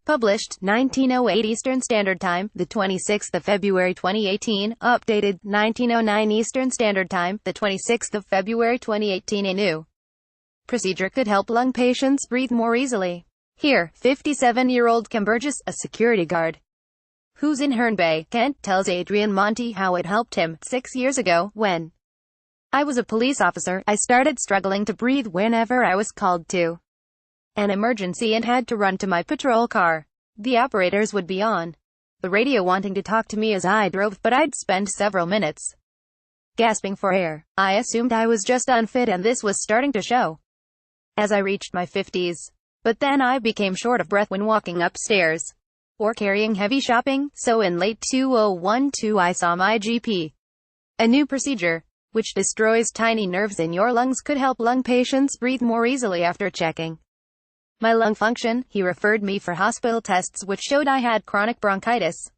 Published 1908 Eastern Standard Time, the 26th of February 2018. Updated 1909 Eastern Standard Time, the 26th of February 2018. A new procedure could help lung patients breathe more easily. Here, 57-year-old Kim Burgess, a security guard who's in Hern Bay, Kent, tells Adrian Monti how it helped him. 6 years ago, when I was a police officer, I started struggling to breathe whenever I was called to an emergency and had to run to my patrol car. The operators would be on the radio wanting to talk to me as I drove, but I'd spend several minutes gasping for air. I assumed I was just unfit, and this was starting to show as I reached my 50s. But then I became short of breath when walking upstairs or carrying heavy shopping, so in late 2012 I saw my GP. A new procedure, which destroys tiny nerves in your lungs, could help lung patients breathe more easily. After checking my lung function, he referred me for hospital tests which showed I had chronic bronchitis,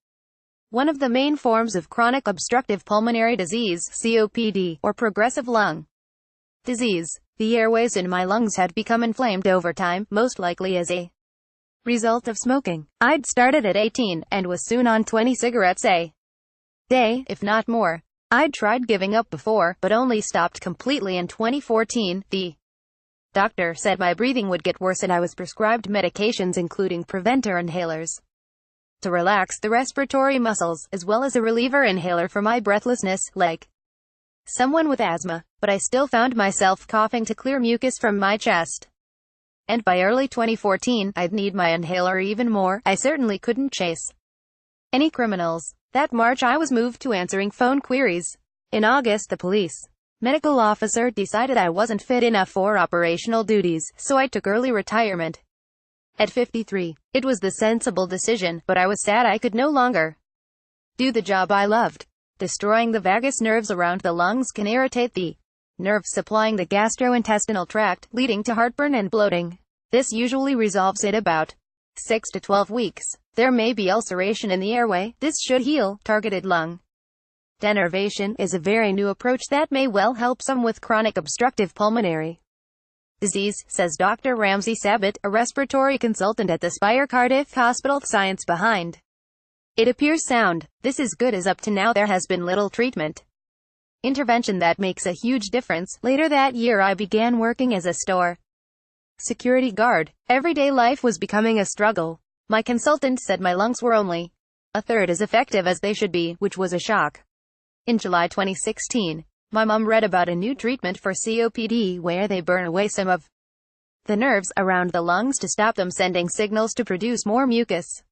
one of the main forms of chronic obstructive pulmonary disease, COPD, or progressive lung disease. The airways in my lungs had become inflamed over time, most likely as a result of smoking. I'd started at 18, and was soon on 20 cigarettes a day, if not more. I'd tried giving up before, but only stopped completely in 2014. The doctor said my breathing would get worse, and I was prescribed medications including preventer inhalers to relax the respiratory muscles, as well as a reliever inhaler for my breathlessness, like someone with asthma. But I still found myself coughing to clear mucus from my chest. And by early 2014, I'd need my inhaler even more. I certainly couldn't chase any criminals. That March I was moved to answering phone queries. In August, the police medical officer decided I wasn't fit enough for operational duties, so I took early retirement at 53. It was the sensible decision, but I was sad I could no longer do the job I loved. Destroying the vagus nerves around the lungs can irritate the nerves supplying the gastrointestinal tract, leading to heartburn and bloating. This usually resolves in about 6 to 12 weeks. There may be ulceration in the airway. This should heal. Targeted lung denervation is a very new approach that may well help some with chronic obstructive pulmonary disease, says Dr. Ramsey Sabat, a respiratory consultant at the Spire Cardiff Hospital. Science behind it appears sound. This is good, as up to now there has been little treatment intervention that makes a huge difference. Later that year I began working as a store security guard. Everyday life was becoming a struggle. My consultant said my lungs were only a third as effective as they should be, which was a shock. In July 2016, my mom read about a new treatment for COPD where they burn away some of the nerves around the lungs to stop them sending signals to produce more mucus.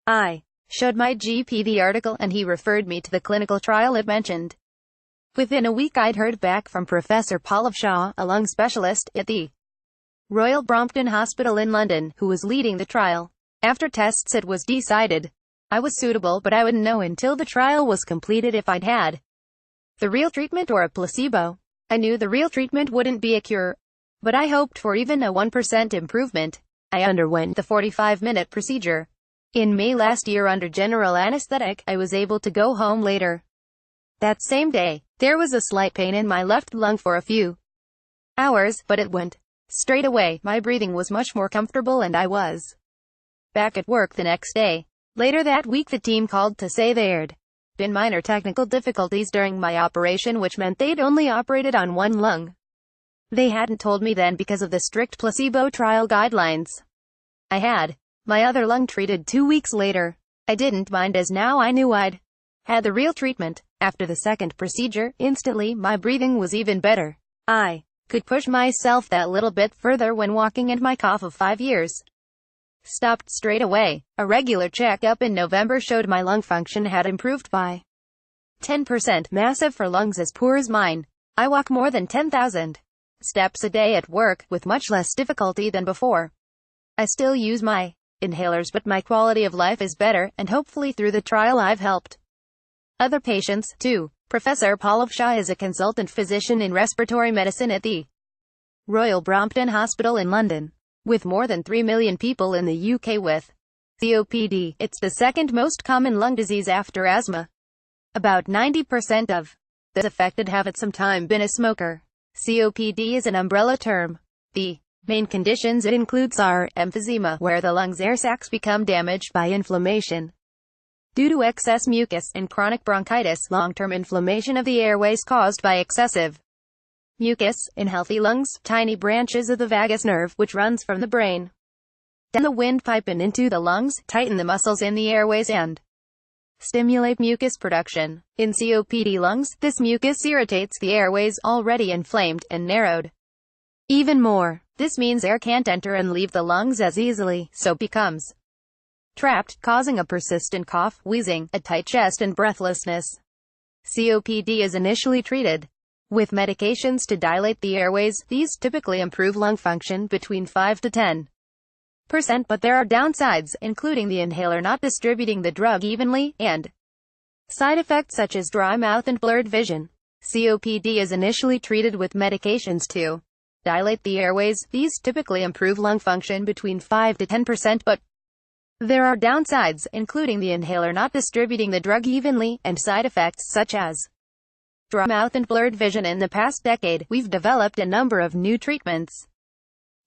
I showed my GP the article, and he referred me to the clinical trial it mentioned. Within a week I'd heard back from Professor Pallav Shah, a lung specialist at the Royal Brompton Hospital in London, who was leading the trial. After tests it was decided I was suitable, but I wouldn't know until the trial was completed if I'd had the real treatment or a placebo. I knew the real treatment wouldn't be a cure, but I hoped for even a 1% improvement. I underwent the 45-minute procedure. In May last year under general anesthetic. I was able to go home later that same day. There was a slight pain in my left lung for a few hours, but it went straight away. My breathing was much more comfortable, and I was back at work the next day. Later that week the team called to say there'd been minor technical difficulties during my operation, which meant they'd only operated on one lung. They hadn't told me then because of the strict placebo trial guidelines. I had my other lung treated 2 weeks later. I didn't mind, as now I knew I'd had the real treatment. After the second procedure, instantly my breathing was even better. I could push myself that little bit further when walking, and my cough of 5 years stopped straight away. A regular checkup in November showed my lung function had improved by 10%, massive for lungs as poor as mine. I walk more than 10,000 steps a day at work, with much less difficulty than before. I still use my inhalers, but my quality of life is better, and hopefully through the trial I've helped other patients, too. Professor Pallav Shah is a consultant physician in respiratory medicine at the Royal Brompton Hospital in London. With more than 3 million people in the UK with COPD, it's the second most common lung disease after asthma. About 90% of those affected have at some time been a smoker. COPD is an umbrella term. The Main conditions it includes are emphysema, where the lungs' air sacs become damaged by inflammation due to excess mucus, and chronic bronchitis, long-term inflammation of the airways caused by excessive mucus. In healthy lungs, tiny branches of the vagus nerve, which runs from the brain down the windpipe and into the lungs, tighten the muscles in the airways and stimulate mucus production. In COPD lungs, this mucus irritates the airways, already inflamed and narrowed even more. This means air can't enter and leave the lungs as easily, so becomes trapped, causing a persistent cough, wheezing, a tight chest and breathlessness. COPD is initially treated with medications to dilate the airways. These typically improve lung function between 5 to 10%, but there are downsides, including the inhaler not distributing the drug evenly, and side effects such as dry mouth and blurred vision. COPD is initially treated with medications to dilate the airways. These typically improve lung function between 5 to 10%, but there are downsides, including the inhaler not distributing the drug evenly, and side effects such as dry mouth and blurred vision. In the past decade, we've developed a number of new treatments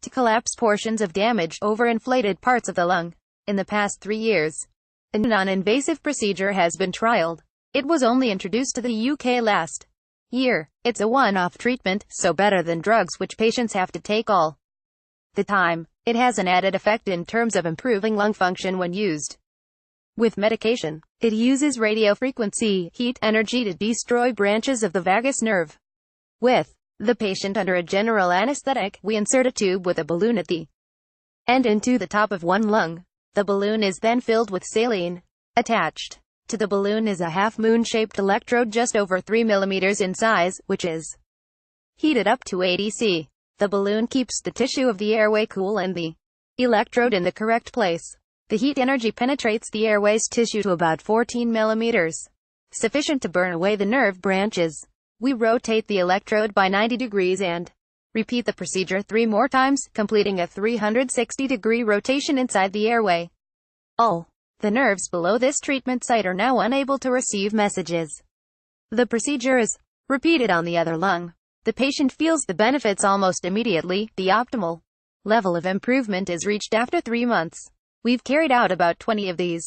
to collapse portions of damaged, overinflated parts of the lung. In the past 3 years, a non-invasive procedure has been trialed. It was only introduced to the UK last year. It's a one-off treatment, so better than drugs which patients have to take all the time. It has an added effect in terms of improving lung function when used with medication. It uses radiofrequency heat energy to destroy branches of the vagus nerve. With the patient under a general anesthetic, we insert a tube with a balloon at the end into the top of one lung. The balloon is then filled with saline. Attached to the balloon is a half-moon-shaped electrode just over 3 mm in size, which is heated up to 80 C. The balloon keeps the tissue of the airway cool and the electrode in the correct place. The heat energy penetrates the airway's tissue to about 14 mm, sufficient to burn away the nerve branches. We rotate the electrode by 90 degrees and repeat the procedure 3 more times, completing a 360-degree rotation inside the airway. All the nerves below this treatment site are now unable to receive messages. The procedure is repeated on the other lung. The patient feels the benefits almost immediately. The optimal level of improvement is reached after 3 months. We've carried out about 20 of these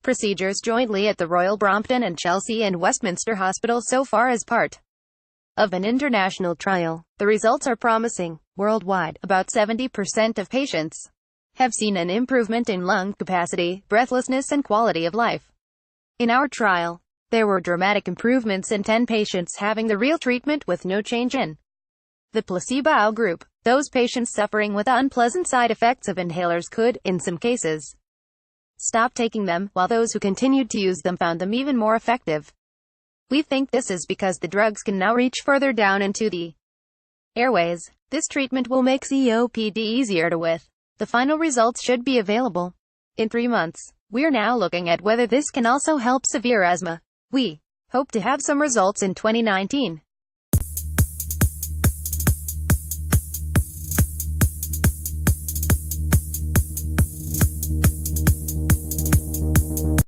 procedures jointly at the Royal Brompton and Chelsea and Westminster Hospital so far as part of an international trial. The results are promising. Worldwide, about 70% of patients have seen an improvement in lung capacity, breathlessness and quality of life. In our trial, there were dramatic improvements in 10 patients having the real treatment with no change in the placebo group. Those patients suffering with unpleasant side effects of inhalers could, in some cases, stop taking them, while those who continued to use them found them even more effective. We think this is because the drugs can now reach further down into the airways. This treatment will make COPD easier to with. The final results should be available in 3 months. We're now looking at whether this can also help severe asthma. We hope to have some results in 2019.